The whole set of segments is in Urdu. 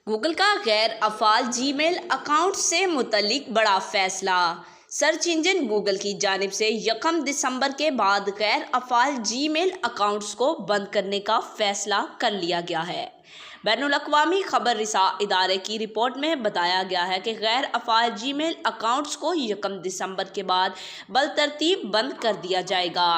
گوگل کا غیر فعال جی میل اکاؤنٹ سے متعلق بڑا فیصلہ۔ سرچ انجن گوگل کی جانب سے 1 دسمبر کے بعد غیر فعال جی میل اکاؤنٹس کو بند کرنے کا فیصلہ کر لیا گیا ہے۔ بین الاقوامی خبر رساں ادارے کی رپورٹ میں بتایا گیا ہے کہ غیر فعال جی میل اکاؤنٹس کو 1 دسمبر کے بعد بالترتیب بند کر دیا جائے گا۔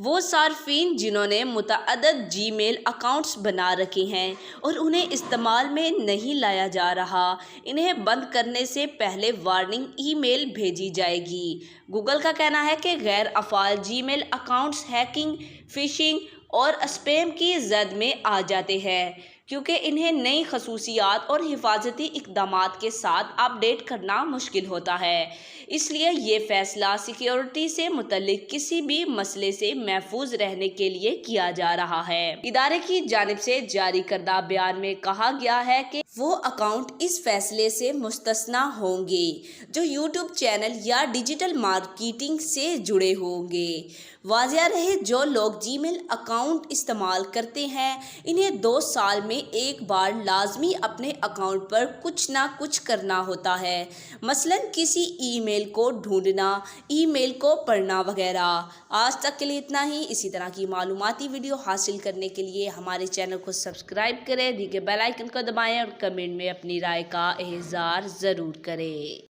وہ صارفین جنہوں نے متعدد جی میل اکاؤنٹس بنا رکھے ہیں اور انہیں استعمال میں نہیں لایا جا رہا، انہیں بند کرنے سے پہلے وارننگ ای میل بھیجی جائے گی۔ گوگل کا کہنا ہے کہ غیر فعال جی میل اکاؤنٹس ہیکنگ، فشنگ اور اسپیم کی زد میں آ جاتے ہیں کیونکہ انہیں نئی خصوصیات اور حفاظتی اقدامات کے ساتھ اپ ڈیٹ کرنا مشکل ہوتا ہے۔ اس لیے یہ فیصلہ سیکیورٹی سے متعلق کسی بھی مسئلے سے محفوظ رہنے کے لیے کیا جا رہا ہے۔ ادارے کی جانب سے جاری کردہ بیان میں کہا گیا ہے کہ وہ اکاؤنٹ اس فیصلے سے مستثنیٰ ہوں گے جو یوٹیوب چینل یا ڈیجیٹل مارکیٹنگ سے جڑے ہوں گے۔ واضح رہے، جو لوگ جی میل اکاؤنٹ استعمال کرتے ہیں انہیں 2 سال میں ایک بار لازمی اپنے اکاؤنٹ پر کچھ نہ کچھ کرنا ہوتا ہے، مثلاً کسی ای میل کو ڈھونڈنا، ای میل کو پڑھنا وغیرہ۔ آج تک کے لیے اتنا ہی۔ اسی طرح کی معلوماتی ویڈیو حاصل کرنے کے لیے ہمارے چینل کو سبسکرائب کریں، دیگر بیل آئیکن کو دبائیں اور کمنٹ میں اپنی رائے کا اظہار ضرور کریں۔